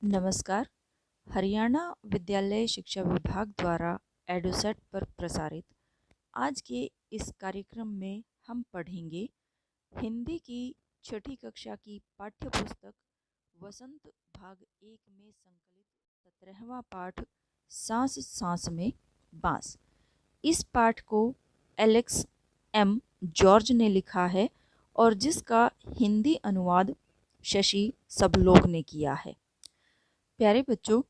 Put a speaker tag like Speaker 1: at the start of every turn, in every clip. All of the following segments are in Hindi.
Speaker 1: नमस्कार। हरियाणा विद्यालय शिक्षा विभाग द्वारा एडुसेट पर प्रसारित आज के इस कार्यक्रम में हम पढ़ेंगे हिंदी की छठी कक्षा की पाठ्य पुस्तक वसंत भाग 1 में संकलित 17वां पाठ सांस सांस में बांस। इस पाठ को एलेक्स एम जॉर्ज ने लिखा है और जिसका हिंदी अनुवाद शशि सबलोग ने किया है। प्यारे बच्चों,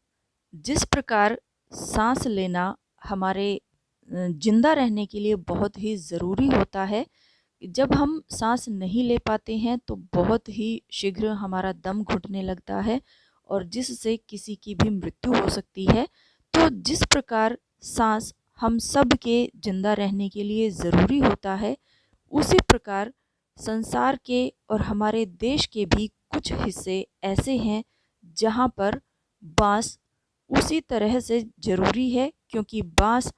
Speaker 1: जिस प्रकार सांस लेना हमारे जिंदा रहने के लिए बहुत ही ज़रूरी होता है, जब हम सांस नहीं ले पाते हैं तो बहुत ही शीघ्र हमारा दम घुटने लगता है और जिससे किसी की भी मृत्यु हो सकती है। तो जिस प्रकार सांस हम सब के जिंदा रहने के लिए ज़रूरी होता है, उसी प्रकार संसार के और हमारे देश के भी कुछ हिस्से ऐसे हैं जहाँ पर बांस उसी तरह से ज़रूरी है, क्योंकि बांस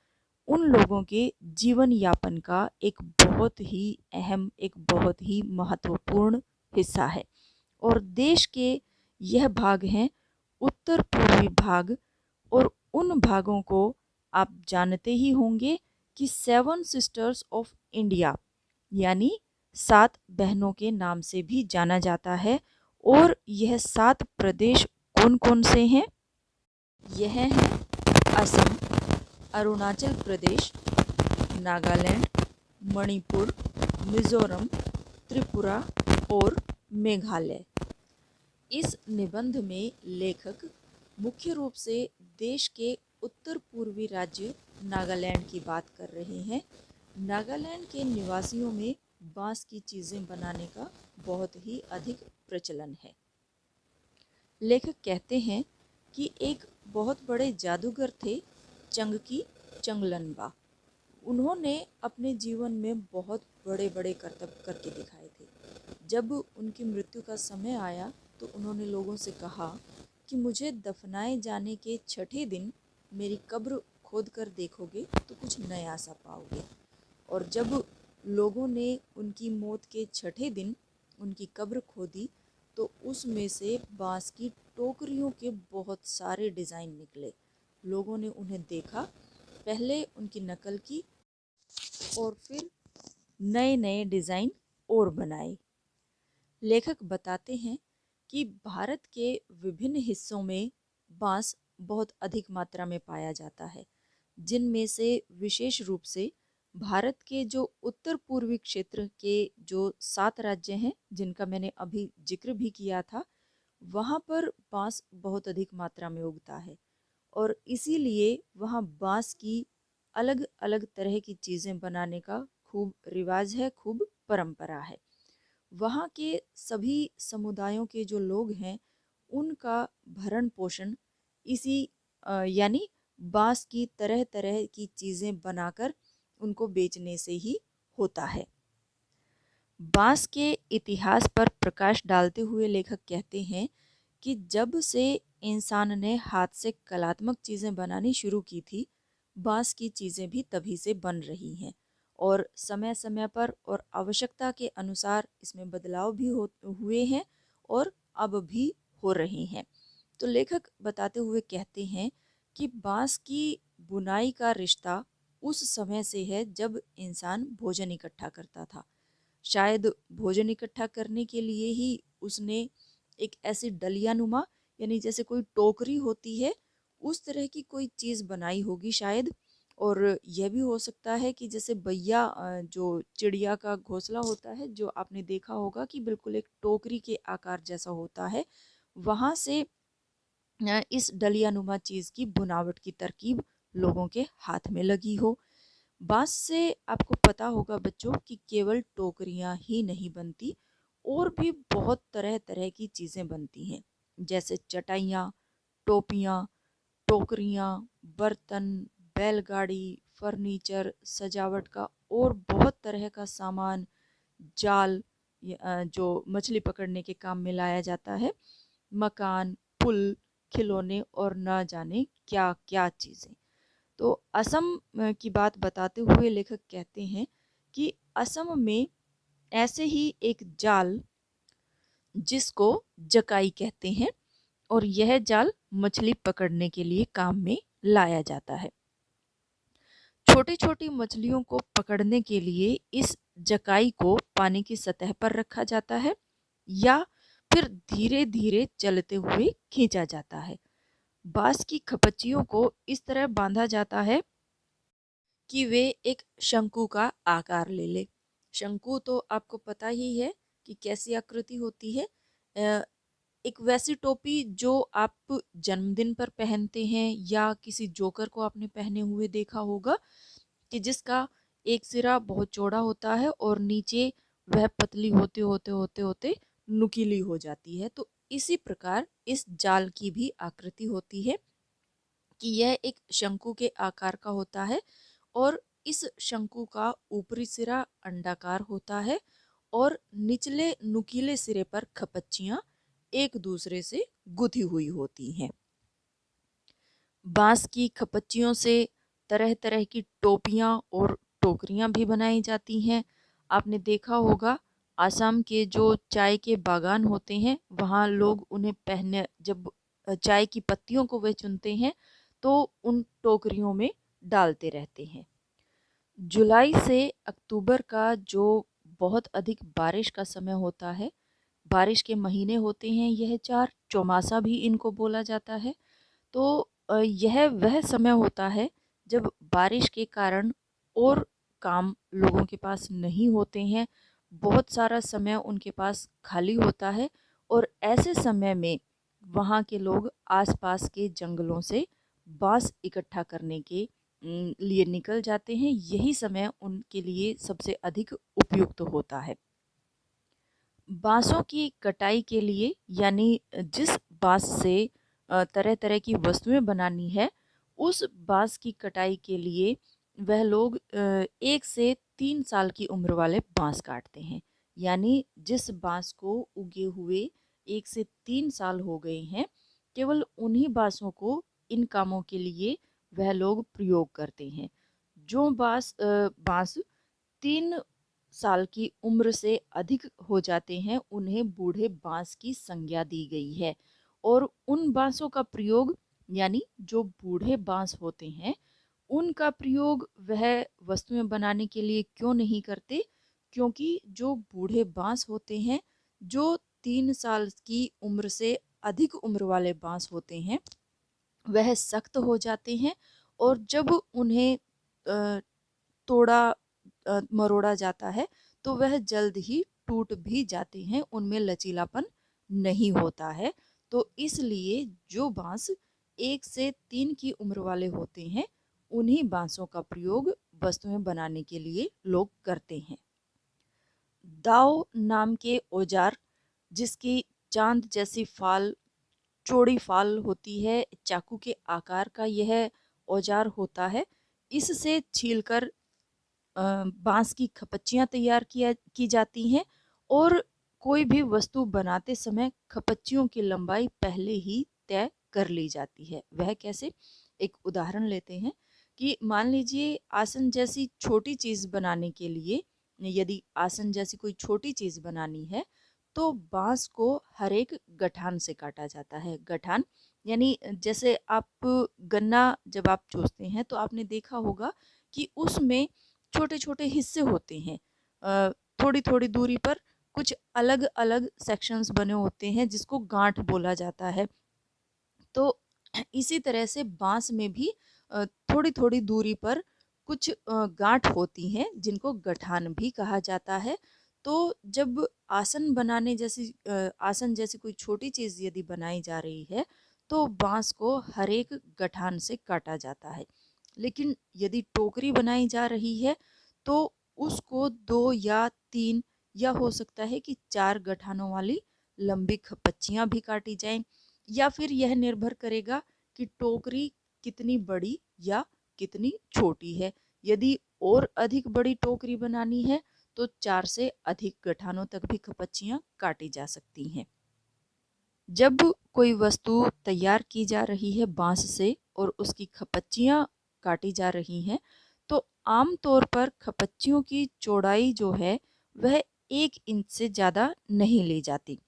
Speaker 1: उन लोगों के जीवन यापन का एक बहुत ही अहम, एक बहुत ही महत्वपूर्ण हिस्सा है। और देश के यह भाग हैं उत्तर पूर्वी भाग, और उन भागों को आप जानते ही होंगे कि 7 सिस्टर्स ऑफ इंडिया यानी 7 बहनों के नाम से भी जाना जाता है। और यह 7 प्रदेश कौन कौन से हैं? यह हैं असम, अरुणाचल प्रदेश, नागालैंड, मणिपुर, मिज़ोरम, त्रिपुरा और मेघालय। इस निबंध में लेखक मुख्य रूप से देश के उत्तर पूर्वी राज्य नागालैंड की बात कर रहे हैं। नागालैंड के निवासियों में बांस की चीज़ें बनाने का बहुत ही अधिक प्रचलन है। लेखक कहते हैं कि एक बहुत बड़े जादूगर थे चंगकी चंगलनबा। उन्होंने अपने जीवन में बहुत बड़े बड़े करतब करके दिखाए थे। जब उनकी मृत्यु का समय आया तो उन्होंने लोगों से कहा कि मुझे दफनाए जाने के छठे दिन मेरी कब्र खोद कर देखोगे तो कुछ नया सा पाओगे। और जब लोगों ने उनकी मौत के छठे दिन उनकी कब्र खोदी तो उसमें से बांस की टोकरियों के बहुत सारे डिज़ाइन निकले। लोगों ने उन्हें देखा, पहले उनकी नकल की और फिर नए नए डिज़ाइन और बनाए। लेखक बताते हैं कि भारत के विभिन्न हिस्सों में बांस बहुत अधिक मात्रा में पाया जाता है, जिनमें से विशेष रूप से भारत के जो उत्तर पूर्वी क्षेत्र के जो 7 राज्य हैं, जिनका मैंने अभी जिक्र भी किया था, वहाँ पर बांस बहुत अधिक मात्रा में उगता है। और इसीलिए वहाँ बांस की अलग अलग तरह की चीज़ें बनाने का खूब रिवाज है, खूब परंपरा है। वहाँ के सभी समुदायों के जो लोग हैं, उनका भरण पोषण इसी यानी बांस की तरह तरह की चीज़ें बनाकर उनको बेचने से ही होता है। बांस के इतिहास पर प्रकाश डालते हुए लेखक कहते हैं कि जब से इंसान ने हाथ से कलात्मक चीज़ें बनानी शुरू की थी, बांस की चीज़ें भी तभी से बन रही हैं और समय समय पर और आवश्यकता के अनुसार इसमें बदलाव भी हुए हैं और अब भी हो रहे हैं। तो लेखक बताते हुए कहते हैं कि बांस की बुनाई का रिश्ता उस समय से है जब इंसान भोजन इकट्ठा करता था। शायद भोजन इकट्ठा करने के लिए ही उसने एक ऐसी डलियानुमा यानी जैसे कोई टोकरी होती है, उस तरह की कोई चीज़ बनाई होगी शायद। और यह भी हो सकता है कि जैसे बैया जो चिड़िया का घोंसला होता है, जो आपने देखा होगा कि बिल्कुल एक टोकरी के आकार जैसा होता है, वहाँ से इस डलियानुमा चीज़ की बुनावट की तरकीब लोगों के हाथ में लगी हो। बांस से आपको पता होगा बच्चों कि केवल टोकरियां ही नहीं बनती, और भी बहुत तरह तरह की चीज़ें बनती हैं, जैसे चटाइयाँ, टोपियाँ, टोकरियाँ, बर्तन, बैलगाड़ी, फर्नीचर, सजावट का और बहुत तरह का सामान, जाल जो मछली पकड़ने के काम में लाया जाता है, मकान, पुल, खिलौने और न जाने क्या क्या चीज़ें। तो असम की बात बताते हुए लेखक कहते हैं कि असम में ऐसे ही एक जाल जिसको जकाई कहते हैं, और यह जाल मछली पकड़ने के लिए काम में लाया जाता है। छोटी छोटी मछलियों को पकड़ने के लिए इस जकाई को पानी की सतह पर रखा जाता है या फिर धीरे धीरे चलते हुए खींचा जाता है। बांस की खपच्चियों को इस तरह बांधा जाता है कि वे एक शंकु का आकार ले ले। शंकु तो आपको पता ही है कि कैसी आकृति होती है। एक वैसी टोपी जो आप जन्मदिन पर पहनते हैं या किसी जोकर को आपने पहने हुए देखा होगा कि जिसका एक सिरा बहुत चौड़ा होता है और नीचे वह पतली होते होते होते होते नुकीली हो जाती है। तो इसी प्रकार इस जाल की भी आकृति होती है कि यह एक शंकु के आकार का होता है और इस शंकु का ऊपरी सिरा अंडाकार होता है और निचले नुकीले सिरे पर खपच्चियां एक दूसरे से गुथी हुई होती हैं। बांस की खपच्चियों से तरह तरह की टोपियां और टोकरियां भी बनाई जाती हैं। आपने देखा होगा आसाम के जो चाय के बागान होते हैं वहाँ लोग उन्हें पहने, जब चाय की पत्तियों को वे चुनते हैं तो उन टोकरियों में डालते रहते हैं। जुलाई से अक्टूबर का जो बहुत अधिक बारिश का समय होता है, बारिश के महीने होते हैं, यह 4 चौमासा भी इनको बोला जाता है। तो यह वह समय होता है जब बारिश के कारण और काम लोगों के पास नहीं होते हैं, बहुत सारा समय उनके पास खाली होता है और ऐसे समय में वहाँ के लोग आसपास के जंगलों से बांस इकट्ठा करने के लिए निकल जाते हैं। यही समय उनके लिए सबसे अधिक उपयुक्त होता है। बांसों की कटाई के लिए यानी जिस बांस से तरह तरह की वस्तुएं बनानी है, उस बांस की कटाई के लिए वह लोग 1 से 3 साल की उम्र वाले बांस काटते हैं। यानी जिस बांस को उगे हुए 1 से 3 साल हो गए हैं, केवल उन्हीं बांसों को इन कामों के लिए वह लोग प्रयोग करते हैं। जो बांस 3 साल की उम्र से अधिक हो जाते हैं उन्हें बूढ़े बांस की संज्ञा दी गई है। और उन बांसों का प्रयोग यानी जो बूढ़े बांस होते हैं उनका प्रयोग वह वस्तुएं बनाने के लिए क्यों नहीं करते, क्योंकि जो बूढ़े बांस होते हैं, जो 3 साल की उम्र से अधिक उम्र वाले बांस होते हैं, वह सख्त हो जाते हैं और जब उन्हें तोड़ा मरोड़ा जाता है तो वह जल्द ही टूट भी जाते हैं, उनमें लचीलापन नहीं होता है। तो इसलिए जो बांस 1 से 3 की उम्र वाले होते हैं उन्हीं बांसों का प्रयोग वस्तुएं बनाने के लिए लोग करते हैं। दाव नाम के औजार, जिसकी चांद जैसी फाल चौड़ी फाल होती है, चाकू के आकार का यह औजार होता है। इससे छीलकर बांस की खपच्चियां तैयार की जाती हैं और कोई भी वस्तु बनाते समय खपच्चियों की लंबाई पहले ही तय कर ली जाती है। वह कैसे? एक उदाहरण लेते हैं कि मान लीजिए आसन जैसी छोटी चीज़ बनाने के लिए, यदि आसन जैसी कोई छोटी चीज़ बनानी है तो बांस को हर एक गठान से काटा जाता है। गठान यानी जैसे आप गन्ना जब आप चूसते हैं तो आपने देखा होगा कि उसमें छोटे छोटे हिस्से होते हैं, थोड़ी थोड़ी दूरी पर कुछ अलग अलग सेक्शंस बने होते हैं जिसको गांठ बोला जाता है। तो इसी तरह से बांस में भी थोड़ी थोड़ी दूरी पर कुछ गांठ होती हैं जिनको गठान भी कहा जाता है। तो जब आसन जैसी कोई छोटी चीज़ यदि बनाई जा रही है तो बांस को हर एक गठान से काटा जाता है। लेकिन यदि टोकरी बनाई जा रही है तो उसको 2 या 3 या हो सकता है कि 4 गठानों वाली लंबी खपच्चियां भी काटी जाएं, या फिर यह निर्भर करेगा कि टोकरी कितनी बड़ी या कितनी छोटी है। यदि और अधिक बड़ी टोकरी बनानी है तो 4 से अधिक गठानों तक भी खपच्चियां काटी जा सकती हैं। जब कोई वस्तु तैयार की जा रही है बांस से और उसकी खपच्चियां काटी जा रही हैं तो आम तौर पर खपच्चियों की चौड़ाई जो है वह 1 इंच से ज़्यादा नहीं ली जाती।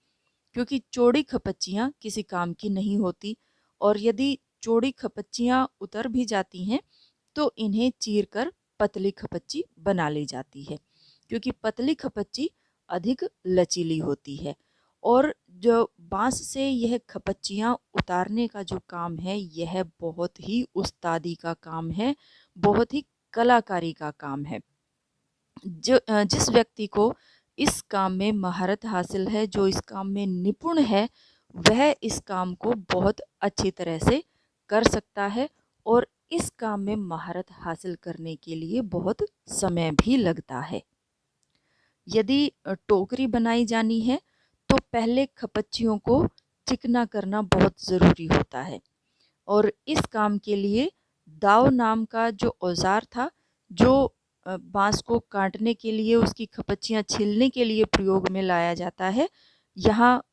Speaker 1: क्योंकि चौड़ी खपच्चियाँ किसी काम की नहीं होती, और यदि चौड़ी खपच्चियाँ उतर भी जाती हैं तो इन्हें चीरकर पतली खपच्ची बना ली जाती है, क्योंकि पतली खपच्ची अधिक लचीली होती है। और जो बांस से यह खपच्चियाँ उतारने का जो काम है, यह बहुत ही उस्तादी का काम है, बहुत ही कलाकारी का काम है। जिस व्यक्ति को इस काम में महारत हासिल है, जो इस काम में निपुण है, वह इस काम को बहुत अच्छी तरह से कर सकता है, और इस काम में महारत हासिल करने के लिए बहुत समय भी लगता है। यदि टोकरी बनाई जानी है तो पहले खपच्चियों को चिकना करना बहुत ज़रूरी होता है, और इस काम के लिए दाव नाम का जो औजार था, जो बांस को काटने के लिए, उसकी खपच्चियाँ छीलने के लिए प्रयोग में लाया जाता है, यहाँ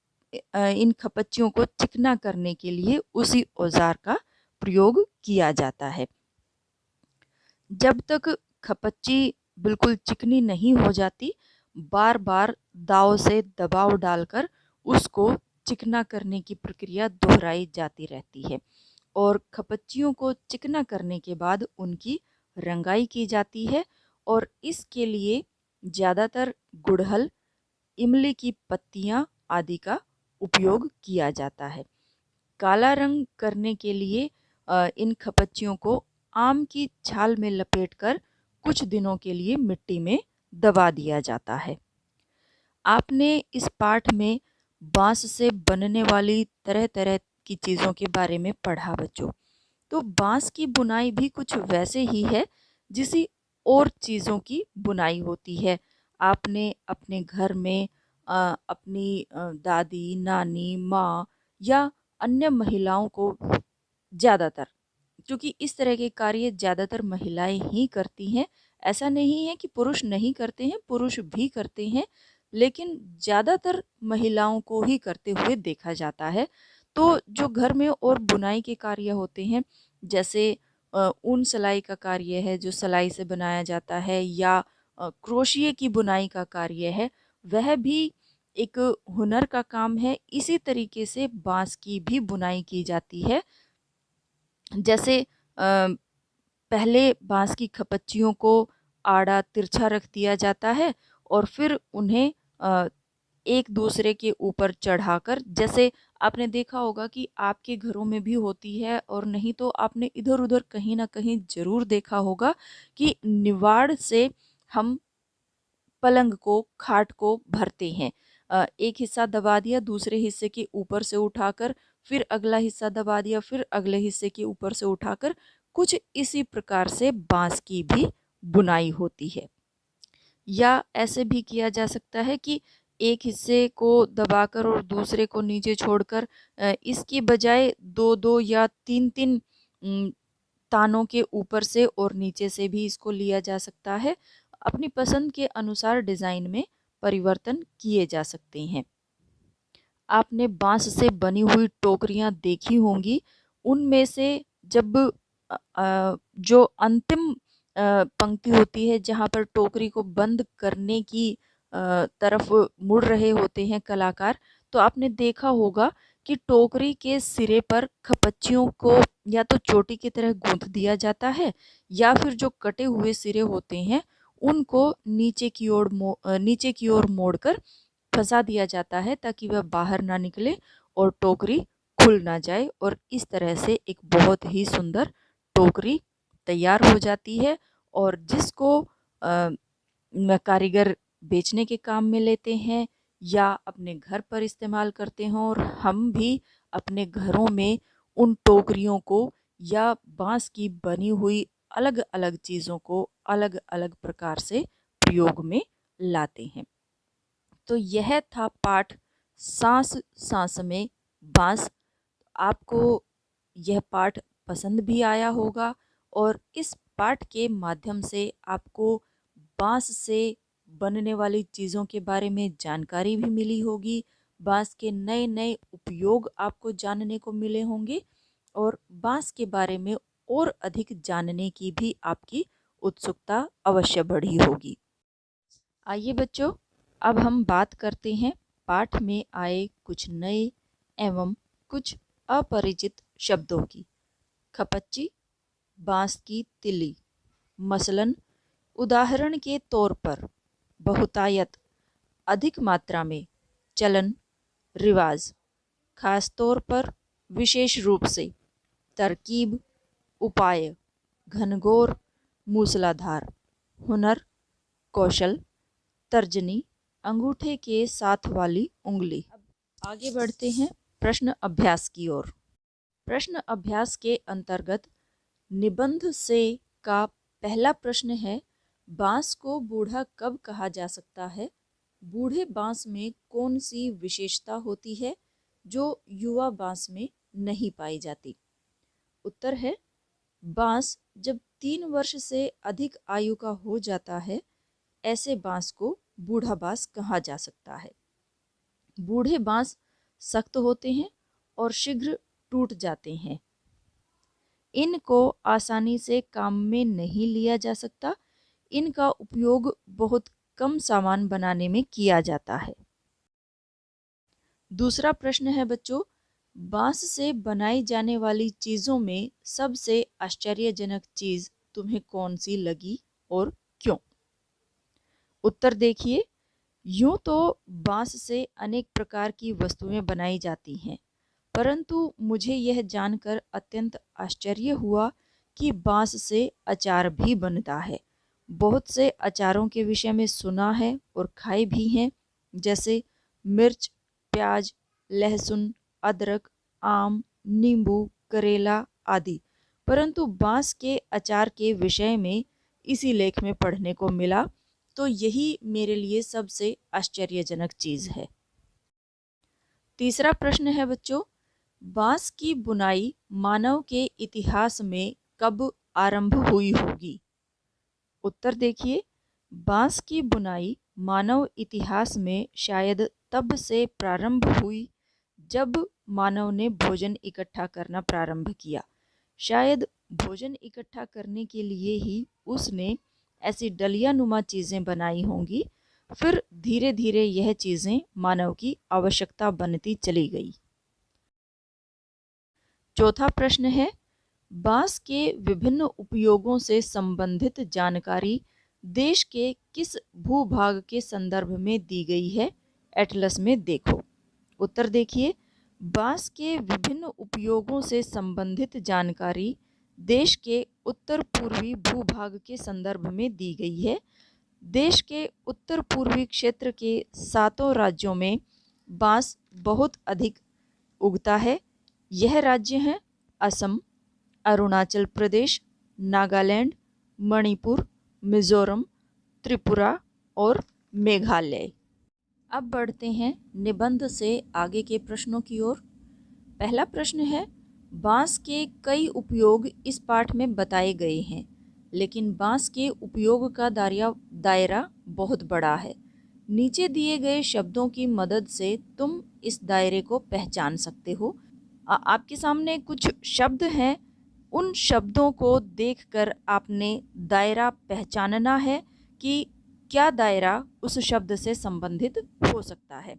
Speaker 1: इन खपच्चियों को चिकना करने के लिए उसी औजार का प्रयोग किया जाता है। जब तक खपच्ची बिल्कुल चिकनी नहीं हो जाती, बार बार दाव से दबाव डालकर उसको चिकना करने की प्रक्रिया दोहराई जाती रहती है, और खपच्चियों को चिकना करने के बाद उनकी रंगाई की जाती है, और इसके लिए ज़्यादातर गुड़हल, इमली की पत्तियां आदि का उपयोग किया जाता है। काला रंग करने के लिए इन खपच्चियों को आम की छाल में लपेटकर कुछ दिनों के लिए मिट्टी में दबा दिया जाता है। आपने इस पाठ में बांस से बनने वाली तरह तरह की चीज़ों के बारे में पढ़ा बच्चों। तो बांस की बुनाई भी कुछ वैसे ही है जिसी और चीज़ों की बुनाई होती है। आपने अपने घर में अपनी दादी, नानी, माँ या अन्य महिलाओं को ज़्यादातर, क्योंकि इस तरह के कार्य ज़्यादातर महिलाएं ही करती हैं, ऐसा नहीं है कि पुरुष नहीं करते हैं, पुरुष भी करते हैं, लेकिन ज़्यादातर महिलाओं को ही करते हुए देखा जाता है। तो जो घर में और बुनाई के कार्य होते हैं, जैसे ऊन सिलाई का कार्य है जो सिलाई से बनाया जाता है, या क्रोशिये की बुनाई का कार्य है, वह भी एक हुनर का काम है। इसी तरीके से बांस की भी बुनाई की जाती है। जैसे पहले बांस की खपच्चियों को आड़ा तिरछा रख दिया जाता है, और फिर उन्हें एक दूसरे के ऊपर चढ़ाकर, जैसे आपने देखा होगा कि आपके घरों में भी होती है, और नहीं तो आपने इधर उधर कहीं ना कहीं ज़रूर देखा होगा कि निवाड़ से हम पलंग को, खाट को भरते हैं। एक हिस्सा दबा दिया, दूसरे हिस्से के ऊपर से उठाकर, फिर अगला हिस्सा दबा दिया, फिर अगले हिस्से के ऊपर से उठाकर, कुछ इसी प्रकार से बांस की भी बुनाई होती है। या ऐसे भी किया जा सकता है कि एक हिस्से को दबाकर और दूसरे को नीचे छोड़कर, इसकी बजाय दो दो या तीन तीन तानों के ऊपर से और नीचे से भी इसको लिया जा सकता है। अपनी पसंद के अनुसार डिज़ाइन में परिवर्तन किए जा सकते हैं। आपने बांस से बनी हुई टोकरियां देखी होंगी, उनमें से जब जो अंतिम पंक्ति होती है, जहां पर टोकरी को बंद करने की तरफ मुड़ रहे होते हैं कलाकार, तो आपने देखा होगा कि टोकरी के सिरे पर खपच्चियों को या तो चोटी की तरह गूंथ दिया जाता है, या फिर जो कटे हुए सिरे होते हैं उनको नीचे की ओर मोड़कर फंसा दिया जाता है, ताकि वह बाहर ना निकले और टोकरी खुल ना जाए, और इस तरह से एक बहुत ही सुंदर टोकरी तैयार हो जाती है, और जिसको कारीगर बेचने के काम में लेते हैं या अपने घर पर इस्तेमाल करते हैं, और हम भी अपने घरों में उन टोकरियों को या बांस की बनी हुई अलग अलग चीज़ों को अलग अलग प्रकार से प्रयोग में लाते हैं। तो यह था पाठ सांस सांस में बांस। आपको यह पाठ पसंद भी आया होगा, और इस पाठ के माध्यम से आपको बांस से बनने वाली चीज़ों के बारे में जानकारी भी मिली होगी, बांस के नए नए उपयोग आपको जानने को मिले होंगे, और बांस के बारे में और अधिक जानने की भी आपकी उत्सुकता अवश्य बढ़ी होगी। आइए बच्चों, अब हम बात करते हैं पाठ में आए कुछ नए एवं कुछ अपरिचित शब्दों की। खपच्ची, बांस की तिली। मसलन उदाहरण के तौर पर बहुतायत, अधिक मात्रा में। चलन, रिवाज, खास तौर पर, विशेष रूप से। तरकीब, उपाय, घनघोर, मूसलाधार। हुनर, कौशल, तर्जनी, अंगूठे के साथ वाली उंगली। अब आगे बढ़ते हैं प्रश्न अभ्यास की ओर। प्रश्न अभ्यास के अंतर्गत निबंध से का पहला प्रश्न है, बांस को बूढ़ा कब कहा जा सकता है? बूढ़े बांस में कौन सी विशेषता होती है जो युवा बांस में नहीं पाई जाती? उत्तर है, बांस जब 3 वर्ष से अधिक आयु का हो जाता है, ऐसे बांस को बूढ़ा बांस कहा जा सकता है। बूढ़े बांस सख्त होते हैं और शीघ्र टूट जाते हैं। इनको आसानी से काम में नहीं लिया जा सकता। इनका उपयोग बहुत कम सामान बनाने में किया जाता है। दूसरा प्रश्न है बच्चों, बांस से बनाई जाने वाली चीज़ों में सबसे आश्चर्यजनक चीज़ तुम्हें कौन सी लगी और क्यों? उत्तर देखिए, यूं तो बांस से अनेक प्रकार की वस्तुएं बनाई जाती हैं, परंतु मुझे यह जानकर अत्यंत आश्चर्य हुआ कि बांस से अचार भी बनता है। बहुत से अचारों के विषय में सुना है और खाए भी हैं, जैसे मिर्च, प्याज, लहसुन, अदरक, आम, नींबू, करेला आदि। परंतु बांस के अचार के विषय में इसी लेख में पढ़ने को मिला, तो यही मेरे लिए सबसे आश्चर्यजनक चीज़ है। तीसरा प्रश्न है बच्चों, बांस की बुनाई मानव के इतिहास में कब आरंभ हुई होगी? उत्तर देखिए, बांस की बुनाई मानव इतिहास में शायद तब से प्रारंभ हुई जब मानव ने भोजन इकट्ठा करना प्रारंभ किया। शायद भोजन इकट्ठा करने के लिए ही उसने ऐसी डलिया नुमा चीज़ें बनाई होंगी। फिर धीरे धीरे यह चीज़ें मानव की आवश्यकता बनती चली गई। चौथा प्रश्न है, बांस के विभिन्न उपयोगों से संबंधित जानकारी देश के किस भूभाग के संदर्भ में दी गई है? एटलस में देखो। उत्तर देखिए, बांस के विभिन्न उपयोगों से संबंधित जानकारी देश के उत्तर पूर्वी भूभाग के संदर्भ में दी गई है। देश के उत्तर पूर्वी क्षेत्र के 7 राज्यों में बांस बहुत अधिक उगता है। यह राज्य हैं असम, अरुणाचल प्रदेश, नागालैंड, मणिपुर, मिजोरम, त्रिपुरा और मेघालय। अब बढ़ते हैं निबंध से आगे के प्रश्नों की ओर। पहला प्रश्न है, बांस के कई उपयोग इस पाठ में बताए गए हैं, लेकिन बांस के उपयोग का दायरा बहुत बड़ा है। नीचे दिए गए शब्दों की मदद से तुम इस दायरे को पहचान सकते हो। आपके सामने कुछ शब्द हैं, उन शब्दों को देखकर आपने दायरा पहचानना है कि क्या दायरा उस शब्द से संबंधित हो सकता है।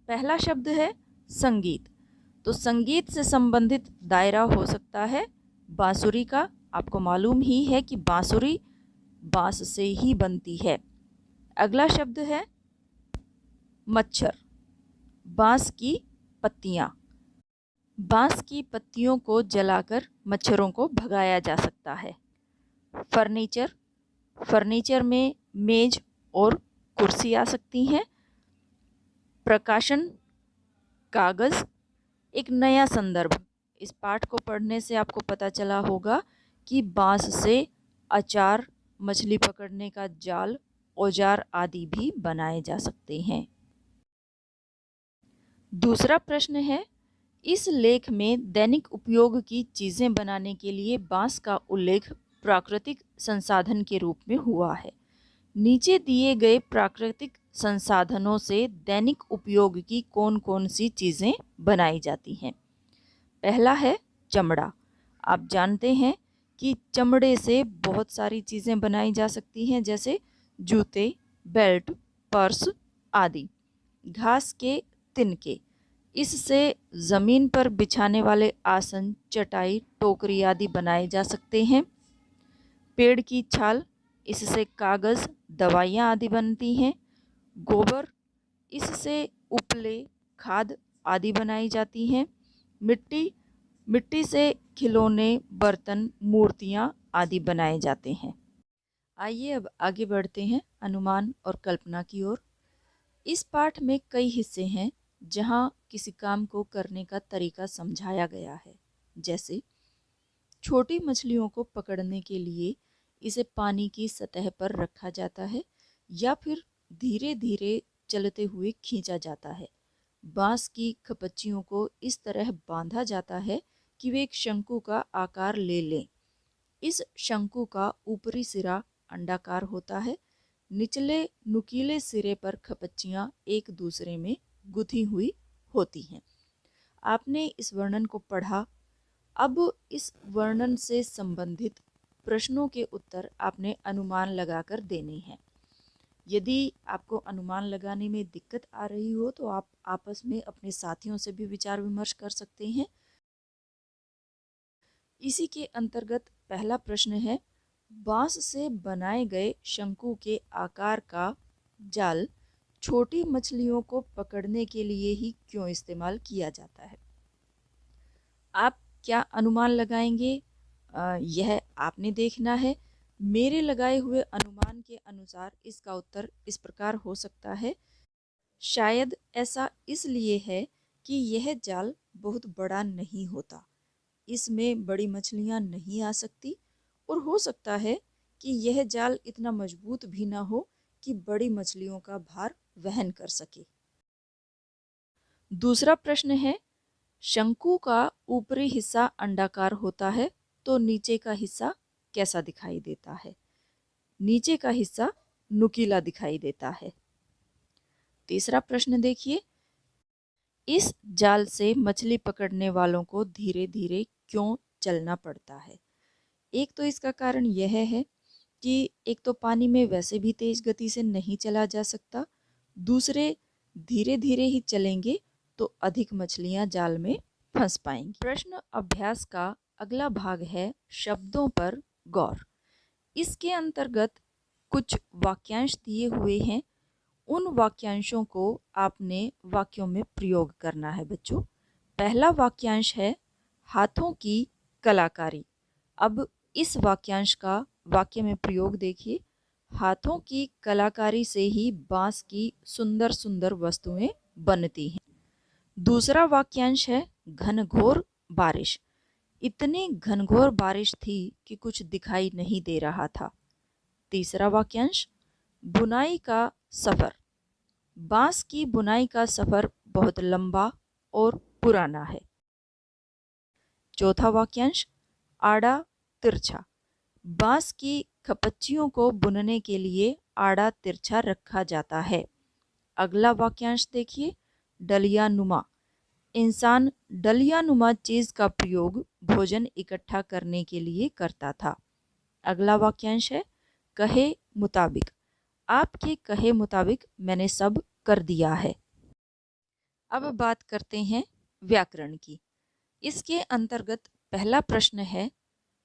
Speaker 1: पहला शब्द है संगीत, तो संगीत से संबंधित दायरा हो सकता है बांसुरी का। आपको मालूम ही है कि बांसुरी बांस से ही बनती है। अगला शब्द है मच्छर, बांस की पत्तियां। बांस की पत्तियों को जलाकर मच्छरों को भगाया जा सकता है। फर्नीचर, फर्नीचर में मेज और कुर्सी आ सकती हैं। प्रकाशन, कागज़, एक नया संदर्भ। इस पाठ को पढ़ने से आपको पता चला होगा कि बांस से अचार, मछली पकड़ने का जाल, औजार आदि भी बनाए जा सकते हैं। दूसरा प्रश्न है, इस लेख में दैनिक उपयोग की चीज़ें बनाने के लिए बांस का उल्लेख प्राकृतिक संसाधन के रूप में हुआ है। नीचे दिए गए प्राकृतिक संसाधनों से दैनिक उपयोग की कौन कौन सी चीज़ें बनाई जाती हैं? पहला है चमड़ा। आप जानते हैं कि चमड़े से बहुत सारी चीज़ें बनाई जा सकती हैं, जैसे जूते, बेल्ट, पर्स आदि। घास के तिनके। इससे ज़मीन पर बिछाने वाले आसन, चटाई, टोकरी आदि बनाए जा सकते हैं। पेड़ की छाल, इससे कागज़, दवाइयाँ आदि बनती हैं। गोबर, इससे उपले, खाद आदि बनाई जाती हैं। मिट्टी, मिट्टी से खिलौने, बर्तन, मूर्तियाँ आदि बनाए जाते हैं। आइए अब आगे बढ़ते हैं अनुमान और कल्पना की ओर। इस पाठ में कई हिस्से हैं जहाँ किसी काम को करने का तरीका समझाया गया है। जैसे छोटी मछलियों को पकड़ने के लिए इसे पानी की सतह पर रखा जाता है या फिर धीरे धीरे चलते हुए खींचा जाता है। बांस की खपच्चियों को इस तरह बांधा जाता है कि वे एक शंकु का आकार ले लें। इस शंकु का ऊपरी सिरा अंडाकार होता है। निचले नुकीले सिरे पर खपच्चियाँ एक दूसरे में गुथी हुई होती हैं। आपने इस वर्णन को पढ़ा। अब इस वर्णन से संबंधित प्रश्नों के उत्तर आपने अनुमान लगाकर देने हैं। यदि आपको अनुमान लगाने में दिक्कत आ रही हो तो आप आपस में अपने साथियों से भी विचार विमर्श कर सकते हैं। इसी के अंतर्गत पहला प्रश्न है, बांस से बनाए गए शंकु के आकार का जाल छोटी मछलियों को पकड़ने के लिए ही क्यों इस्तेमाल किया जाता है? आप क्या अनुमान लगाएंगे? यह आपने देखना है। मेरे लगाए हुए अनुमान के अनुसार इसका उत्तर इस प्रकार हो सकता है। शायद ऐसा इसलिए है कि यह जाल बहुत बड़ा नहीं होता, इसमें बड़ी मछलियां नहीं आ सकती, और हो सकता है कि यह जाल इतना मजबूत भी ना हो कि बड़ी मछलियों का भार वहन कर सके। दूसरा प्रश्न है, शंकु का ऊपरी हिस्सा अंडाकार होता है तो नीचे का हिस्सा कैसा दिखाई देता है? नीचे का हिस्सा नुकीला दिखाई देता है। तीसरा प्रश्न देखिए, इस जाल से मछली पकड़ने वालों को धीरे धीरे क्यों चलना पड़ता है? एक तो इसका कारण यह है कि एक तो पानी में वैसे भी तेज गति से नहीं चला जा सकता, दूसरे धीरे धीरे ही चलेंगे तो अधिक मछलियां जाल में फंस पाएंगी। प्रश्न अभ्यास का अगला भाग है शब्दों पर गौर। इसके अंतर्गत कुछ वाक्यांश दिए हुए हैं। उन वाक्यांशों को आपने वाक्यों में प्रयोग करना है बच्चों। पहला वाक्यांश है हाथों की कलाकारी। अब इस वाक्यांश का वाक्य में प्रयोग देखिए। हाथों की कलाकारी से ही बांस की सुंदर सुंदर वस्तुएं बनती हैं। दूसरा वाक्यांश है घनघोर बारिश। इतनी घनघोर बारिश थी कि कुछ दिखाई नहीं दे रहा था। तीसरा वाक्यांश बुनाई का सफर। बांस की बुनाई का सफर बहुत लंबा और पुराना है। चौथा वाक्यांश आड़ा तिरछा। बांस की खपच्चियों को बुनने के लिए आड़ा तिरछा रखा जाता है। अगला वाक्यांश देखिए, डलिया नुमा। इंसान डलिया नुमा चीज का प्रयोग भोजन इकट्ठा करने के लिए करता था। अगला वाक्यांश है कहे मुताबिक। आपके कहे मुताबिक मैंने सब कर दिया है। अब बात करते हैं व्याकरण की। इसके अंतर्गत पहला प्रश्न है,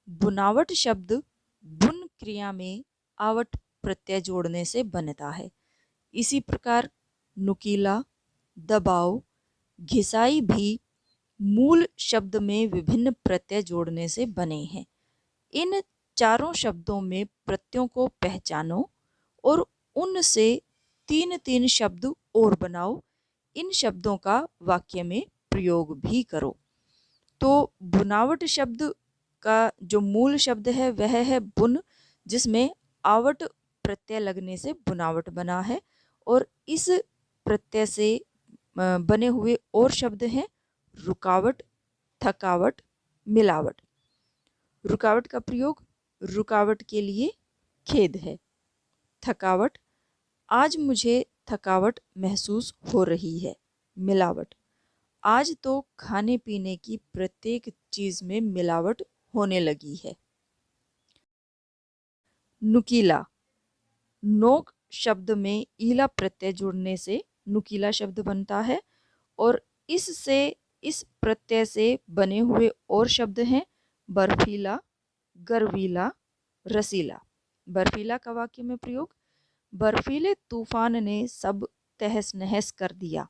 Speaker 1: बुनावट शब्द बुन क्रिया में आवट प्रत्यय जोड़ने से बनता है। इसी प्रकार नुकीला, दबाव, घिसाई भी मूल शब्द में विभिन्न प्रत्यय जोड़ने से बने हैं। इन चारों शब्दों में प्रत्ययों को पहचानो और उनसे तीन तीन शब्द और बनाओ। इन शब्दों का वाक्य में प्रयोग भी करो। तो बुनावट शब्द का जो मूल शब्द है वह है बुन, जिसमें आवट प्रत्यय लगने से बुनावट बना है, और इस प्रत्यय से बने हुए और शब्द हैं रुकावट, थकावट, मिलावट। रुकावट का प्रयोग रुकावट के लिए खेद है। थकावट, आज मुझे थकावट महसूस हो रही है। मिलावट, आज तो खाने पीने की प्रत्येक चीज में मिलावट होने लगी है। नुकीला, नोक शब्द में ईला प्रत्यय जुड़ने से नुकीला शब्द बनता है और इससे इस प्रत्यय से बने हुए और शब्द हैं बर्फीला, गर्वीला, रसीला। बर्फीला का वाक्य में प्रयोग, बर्फीले तूफान ने सब तहस नहस कर दिया।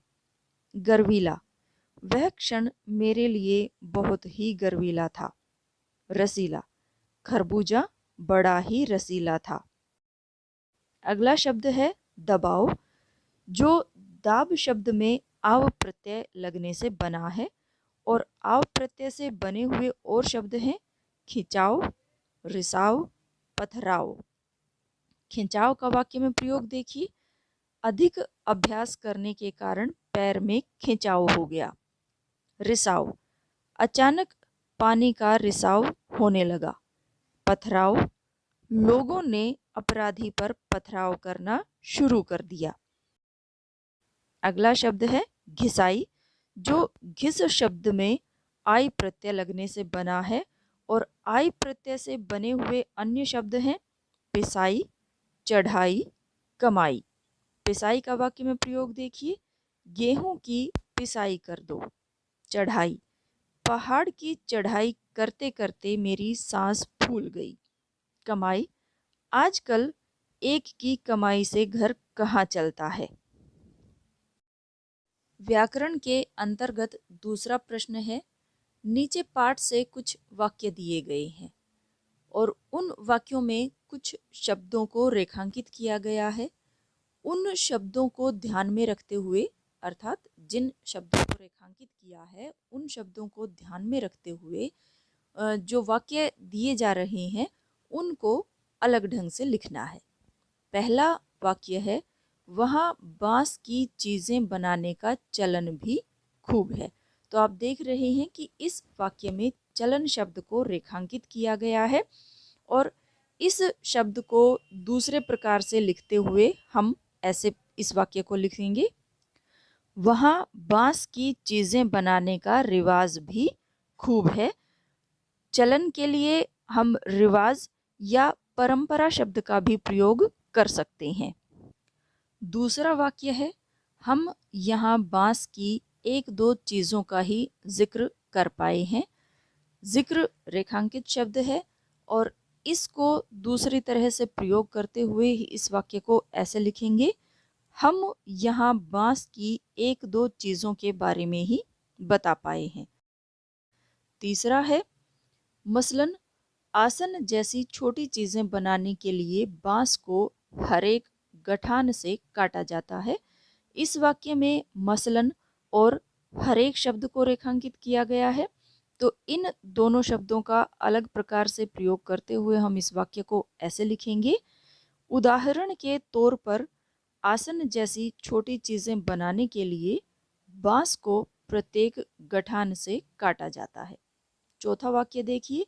Speaker 1: गर्वीला, वह क्षण मेरे लिए बहुत ही गर्वीला था। रसीला, खरबूजा बड़ा ही रसीला था। अगला शब्द है दबाव, जो दाब शब्द में आव प्रत्यय लगने से बना है और आव प्रत्यय से बने हुए और शब्द हैं खिंचाव, रिसाव, पथराव। खिंचाव का वाक्य में प्रयोग देखिए, अधिक अभ्यास करने के कारण पैर में खिंचाव हो गया। रिसाव, अचानक पानी का रिसाव होने लगा। पथराव, लोगों ने अपराधी पर पथराव करना शुरू कर दिया। अगला शब्द है घिसाई, जो घिस शब्द में आई प्रत्यय लगने से बना है और आई प्रत्यय से बने हुए अन्य शब्द हैं पिसाई, चढ़ाई, कमाई। पिसाई का वाक्य में प्रयोग देखिए, गेहूं की पिसाई कर दो। चढ़ाई, पहाड़ की चढ़ाई करते करते मेरी सांस फूल गई। कमाई, आजकल एक की कमाई से घर कहाँ चलता है। व्याकरण के अंतर्गत दूसरा प्रश्न है, नीचे पाठ से कुछ वाक्य दिए गए हैं और उन वाक्यों में कुछ शब्दों को रेखांकित किया गया है। उन शब्दों को ध्यान में रखते हुए, अर्थात जिन शब्दों को रेखांकित किया है उन शब्दों को ध्यान में रखते हुए जो वाक्य दिए जा रहे हैं उनको अलग ढंग से लिखना है। पहला वाक्य है, वहाँ बांस की चीज़ें बनाने का चलन भी खूब है। तो आप देख रहे हैं कि इस वाक्य में चलन शब्द को रेखांकित किया गया है और इस शब्द को दूसरे प्रकार से लिखते हुए हम ऐसे इस वाक्य को लिखेंगे, वहाँ बांस की चीज़ें बनाने का रिवाज भी खूब है। चलन के लिए हम रिवाज या परंपरा शब्द का भी प्रयोग कर सकते हैं। दूसरा वाक्य है, हम यहाँ बांस की एक दो चीज़ों का ही जिक्र कर पाए हैं। जिक्र रेखांकित शब्द है और इसको दूसरी तरह से प्रयोग करते हुए ही इस वाक्य को ऐसे लिखेंगे, हम यहाँ बांस की एक दो चीज़ों के बारे में ही बता पाए हैं। तीसरा है, मसलन आसन जैसी छोटी चीज़ें बनाने के लिए बांस को हर एक गठान से काटा जाता है। इस वाक्य में मसलन और हर एक शब्द को रेखांकित किया गया है, तो इन दोनों शब्दों का अलग प्रकार से प्रयोग करते हुए हम इस वाक्य को ऐसे लिखेंगे, उदाहरण के तौर पर आसन जैसी छोटी चीज़ें बनाने के लिए बांस को प्रत्येक गठान से काटा जाता है। चौथा वाक्य देखिए,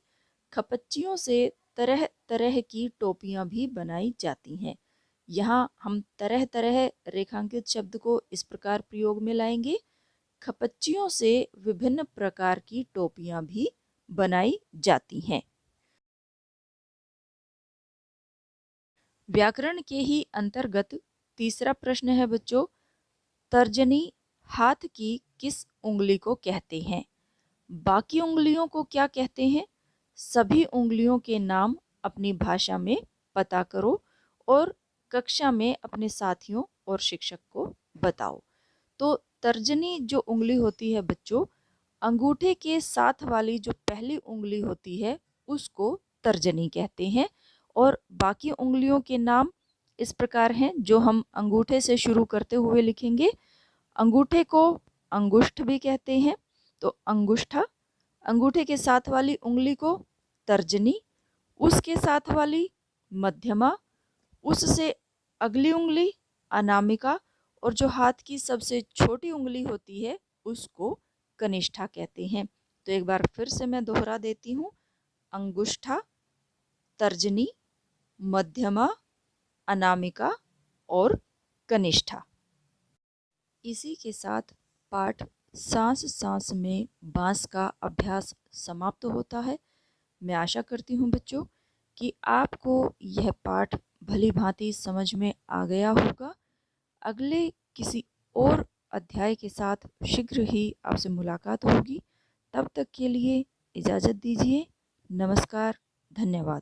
Speaker 1: खपच्चियों से तरह तरह की टोपियां भी बनाई जाती हैं। यहाँ हम तरह तरह रेखांकित शब्द को इस प्रकार प्रयोग में लाएंगे, खपच्चियों से विभिन्न प्रकार की टोपियां भी बनाई जाती हैं। व्याकरण के ही अंतर्गत तीसरा प्रश्न है बच्चों, तर्जनी हाथ की किस उंगली को कहते हैं? बाकी उंगलियों को क्या कहते हैं? सभी उंगलियों के नाम अपनी भाषा में पता करो और कक्षा में अपने साथियों और शिक्षक को बताओ। तो तर्जनी जो उंगली होती है बच्चों, अंगूठे के साथ वाली जो पहली उंगली होती है उसको तर्जनी कहते हैं और बाकी उंगलियों के नाम इस प्रकार हैं जो हम अंगूठे से शुरू करते हुए लिखेंगे। अंगूठे को अंगुष्ठ भी कहते हैं, तो अंगुष्ठा, अंगूठे के साथ वाली उंगली को तर्जनी, उसके साथ वाली मध्यमा, उससे अगली उंगली अनामिका और जो हाथ की सबसे छोटी उंगली होती है उसको कनिष्ठा कहते हैं। तो एक बार फिर से मैं दोहरा देती हूँ, अंगुष्ठा, तर्जनी, मध्यमा, अनामिका और कनिष्ठा। इसी के साथ पाठ सांस सांस में बांस का अभ्यास समाप्त होता है। मैं आशा करती हूँ बच्चों कि आपको यह पाठ भली भांति समझ में आ गया होगा। अगले किसी और अध्याय के साथ शीघ्र ही आपसे मुलाकात होगी। तब तक के लिए इजाज़त दीजिए। नमस्कार, धन्यवाद।